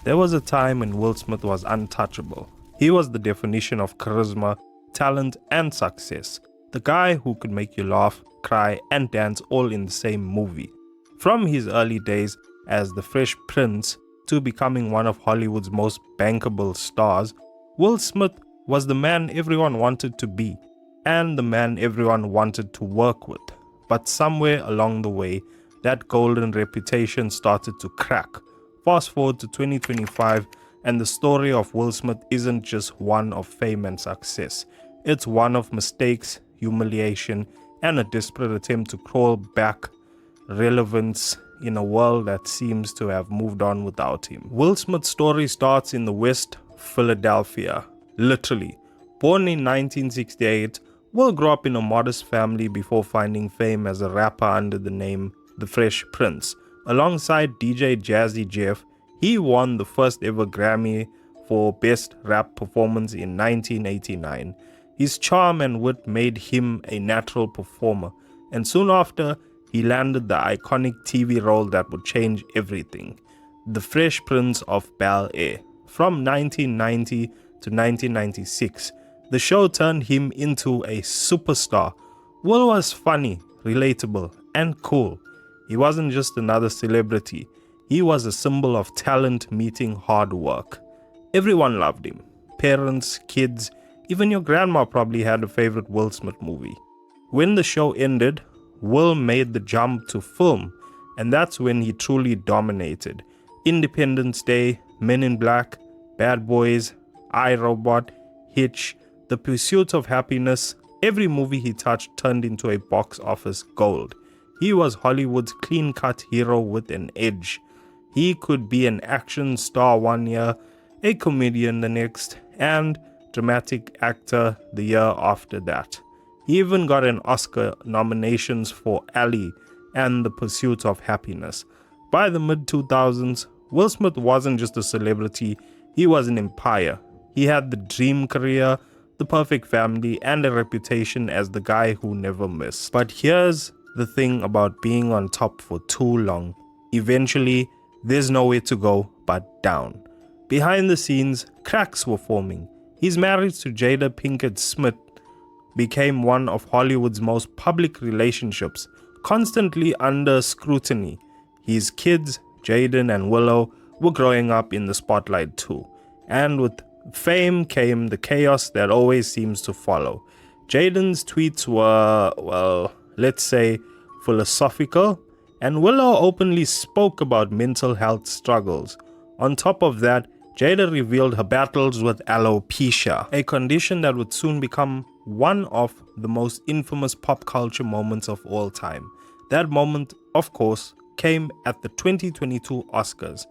There was a time when Will Smith was untouchable. He was the definition of charisma, talent, and success. The guy who could make you laugh, cry, and dance all in the same movie. From his early days as the Fresh Prince to becoming one of Hollywood's most bankable stars, Will Smith was the man everyone wanted to be and the man everyone wanted to work with. But somewhere along the way, that golden reputation started to crack. Fast forward to 2025, and the story of Will Smith isn't just one of fame and success. It's one of mistakes, humiliation, and a desperate attempt to crawl back relevance in a world that seems to have moved on without him. Will Smith's story starts in the West Philadelphia, literally. Born in 1968, Will grew up in a modest family before finding fame as a rapper under the name The Fresh Prince. Alongside DJ Jazzy Jeff, he won the first ever Grammy for Best Rap Performance in 1989. His charm and wit made him a natural performer, and soon after, he landed the iconic TV role that would change everything, The Fresh Prince of Bel-Air. From 1990 to 1996, the show turned him into a superstar. Will was funny, relatable, and cool. He wasn't just another celebrity. He was a symbol of talent meeting hard work. Everyone loved him. Parents, kids, even your grandma probably had a favorite Will Smith movie. When the show ended, Will made the jump to film, and that's when he truly dominated. Independence Day, Men in Black, Bad Boys, I, Robot, Hitch, The Pursuit of Happiness, every movie he touched turned into a box office gold. He was Hollywood's clean-cut hero with an edge. He could be an action star one year, a comedian the next, and dramatic actor the year after that. He even got an Oscar nominations for Ali and The Pursuit of Happiness. By the mid-2000s, Will Smith wasn't just a celebrity, he was an empire. He had the dream career, the perfect family, and a reputation as the guy who never missed. But here's the thing about being on top for too long. Eventually, there's nowhere to go but down. Behind the scenes, cracks were forming. His marriage to Jada Pinkett Smith became one of Hollywood's most public relationships, constantly under scrutiny. His kids, Jaden and Willow, were growing up in the spotlight too. And with fame came the chaos that always seems to follow. Jaden's tweets were, well, let's say, philosophical, and Willow openly spoke about mental health struggles. On top of that, Jada revealed her battles with alopecia, a condition that would soon become one of the most infamous pop culture moments of all time. That moment, of course, came at the 2022 Oscars,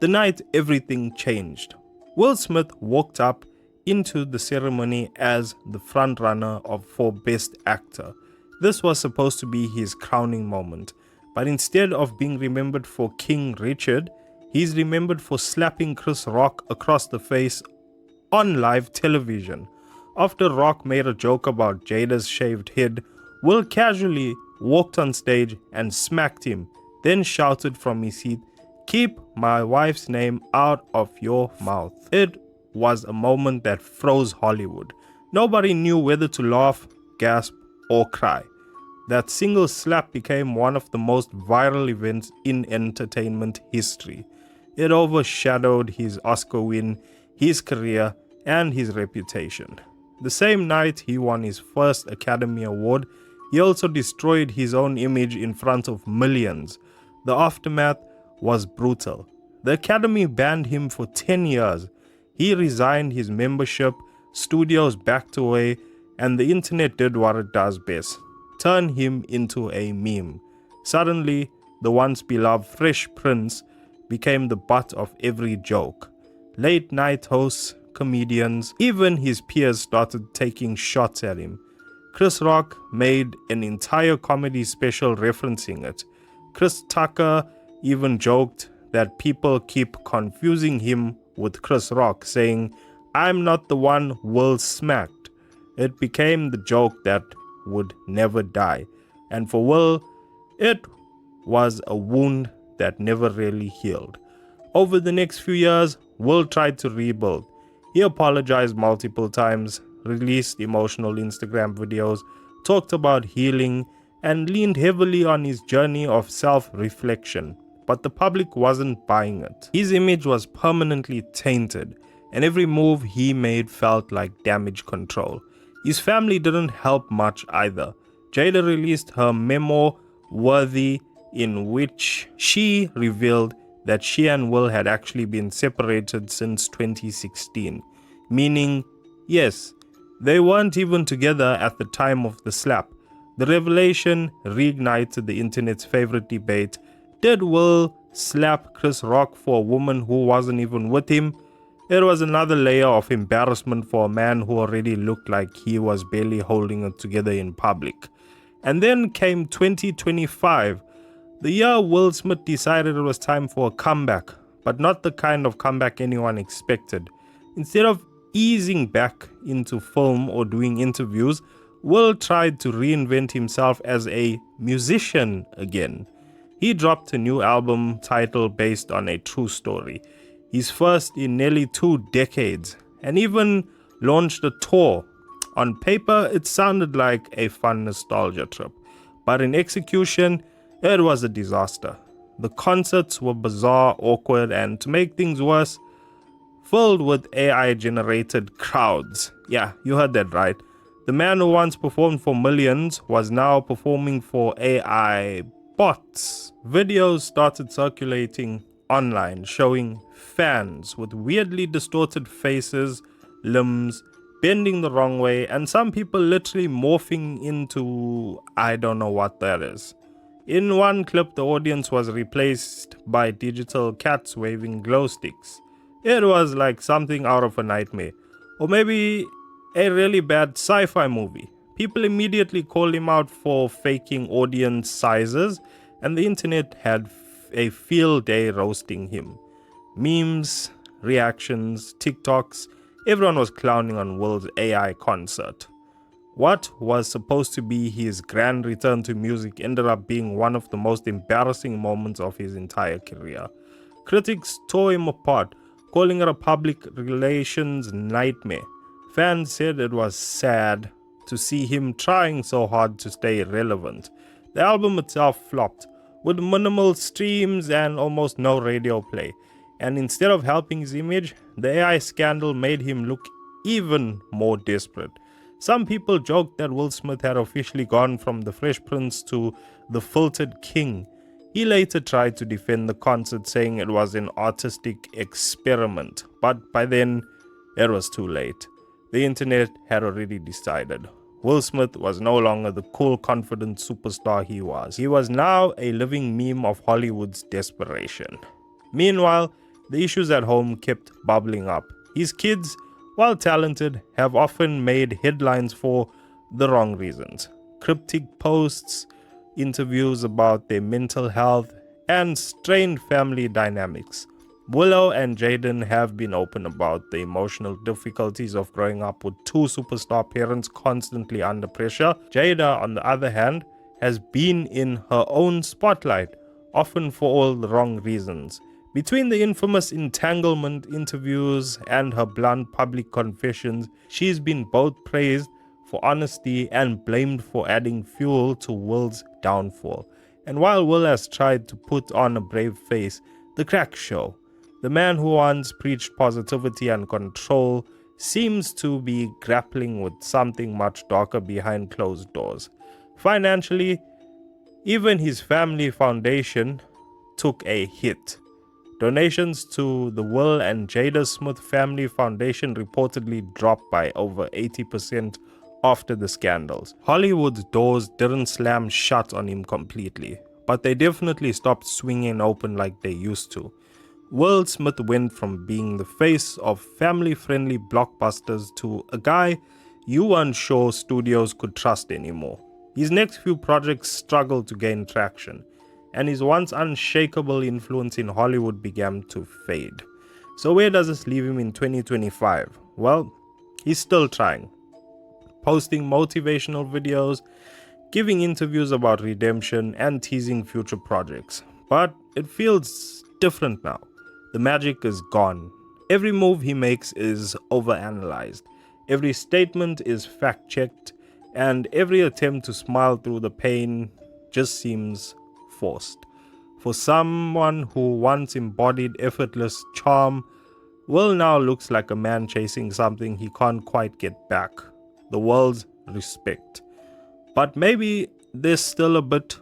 the night everything changed. Will Smith walked up into the ceremony as the frontrunner for Best Actor. This was supposed to be his crowning moment, but instead of being remembered for King Richard, he's remembered for slapping Chris Rock across the face on live television. After Rock made a joke about Jada's shaved head, Will casually walked on stage and smacked him, then shouted from his seat, "Keep my wife's name out of your mouth." It was a moment that froze Hollywood. Nobody knew whether to laugh, gasp, or cry. That single slap became one of the most viral events in entertainment history. It overshadowed his Oscar win, his career, and his reputation. The same night he won his first Academy Award, he also destroyed his own image in front of millions. The aftermath was brutal. The Academy banned him for 10 years. He resigned his membership, studios backed away, and the internet did what it does best: turn him into a meme. Suddenly, the once beloved Fresh Prince became the butt of every joke. Late night hosts, comedians, even his peers started taking shots at him. Chris Rock made an entire comedy special referencing it. Chris Tucker even joked that people keep confusing him with Chris Rock, saying, "I'm not the one Will smacked." It became the joke that would never die. And for Will, it was a wound that never really healed. Over the next few years, Will tried to rebuild. He apologized multiple times, released emotional Instagram videos, talked about healing, and leaned heavily on his journey of self-reflection. But the public wasn't buying it. His image was permanently tainted, and every move he made felt like damage control. His family didn't help much either. Jada released her memoir, Worthy, in which she revealed that she and Will had actually been separated since 2016, meaning, yes, they weren't even together at the time of the slap. The revelation reignited the internet's favorite debate: did Will slap Chris Rock for a woman who wasn't even with him? It was another layer of embarrassment for a man who already looked like he was barely holding it together in public. And then came 2025, the year Will Smith decided it was time for a comeback, but not the kind of comeback anyone expected. Instead of easing back into film or doing interviews, Will tried to reinvent himself as a musician again. He dropped a new album title based on a true story, his first in nearly 2 decades, and even launched a tour. On paper, it sounded like a fun nostalgia trip, but in execution, it was a disaster. The concerts were bizarre, awkward, and to make things worse, filled with AI-generated crowds. Yeah, you heard that right. The man who once performed for millions was now performing for AI bots. Videos started circulating online showing fans with weirdly distorted faces, limbs, bending the wrong way, and some people literally morphing into I don't know what that is. In one clip, the audience was replaced by digital cats waving glow sticks. It was like something out of a nightmare, or maybe a really bad sci-fi movie. People immediately called him out for faking audience sizes, and the internet had a field day roasting him. Memes, reactions, TikToks, everyone was clowning on Will's AI concert. What was supposed to be his grand return to music ended up being one of the most embarrassing moments of his entire career. Critics tore him apart, calling it a public relations nightmare. Fans said it was sad to see him trying so hard to stay relevant. The album itself flopped, with minimal streams and almost no radio play. And instead of helping his image, the AI scandal made him look even more desperate. Some people joked that Will Smith had officially gone from the Fresh Prince to the Filtered King. He later tried to defend the concert, saying it was an artistic experiment, but by then it was too late. The internet had already decided. Will Smith was no longer the cool, confident superstar he was. He was now a living meme of Hollywood's desperation. Meanwhile, the issues at home kept bubbling up. His kids, while talented, have often made headlines for the wrong reasons. Cryptic posts, interviews about their mental health, and strained family dynamics. Willow and Jaden have been open about the emotional difficulties of growing up with 2 superstar parents constantly under pressure. Jada, on the other hand, has been in her own spotlight, often for all the wrong reasons. Between the infamous entanglement interviews and her blunt public confessions, she's been both praised for honesty and blamed for adding fuel to Will's downfall. And while Will has tried to put on a brave face, the cracks show. The man who once preached positivity and control seems to be grappling with something much darker behind closed doors. Financially, even his family foundation took a hit. Donations to the Will and Jada Smith Family Foundation reportedly dropped by over 80% after the scandals. Hollywood's doors didn't slam shut on him completely, but they definitely stopped swinging open like they used to. Will Smith went from being the face of family-friendly blockbusters to a guy you weren't sure studios could trust anymore. His next few projects struggled to gain traction, and his once unshakable influence in Hollywood began to fade. So where does this leave him in 2025? Well, he's still trying, posting motivational videos, giving interviews about redemption, and teasing future projects. But it feels different now. the magic is gone. Every move he makes is overanalyzed. Every statement is fact checked, and every attempt to smile through the pain just seems forced. For someone who once embodied effortless charm, Will now looks like a man chasing something he can't quite get back: the world's respect. But maybe there's still a bit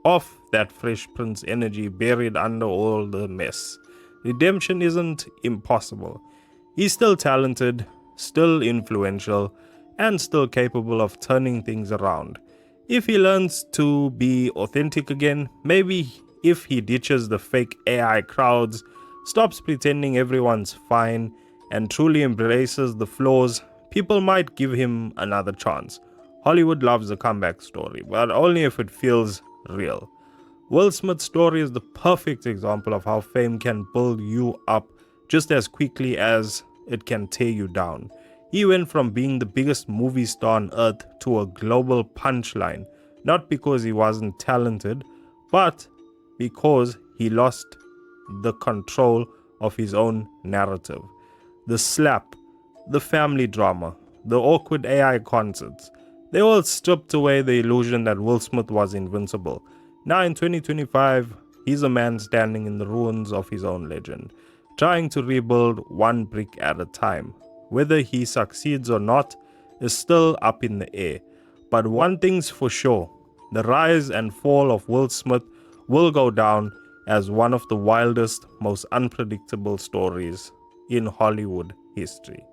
of that Fresh Prince energy buried under all the mess. Redemption isn't impossible. He's still talented, still influential, and still capable of turning things around. If he learns to be authentic again, maybe if he ditches the fake AI crowds, stops pretending everyone's fine, and truly embraces the flaws, people might give him another chance. Hollywood loves a comeback story, but only if it feels real. Will Smith's story is the perfect example of how fame can build you up just as quickly as it can tear you down. He went from being the biggest movie star on earth to a global punchline, not because he wasn't talented, but because he lost the control of his own narrative. The slap, the family drama, the awkward AI concerts, they all stripped away the illusion that Will Smith was invincible. Now in 2025, he's a man standing in the ruins of his own legend, trying to rebuild one brick at a time. Whether he succeeds or not is still up in the air. But one thing's for sure, the rise and fall of Will Smith will go down as one of the wildest, most unpredictable stories in Hollywood history.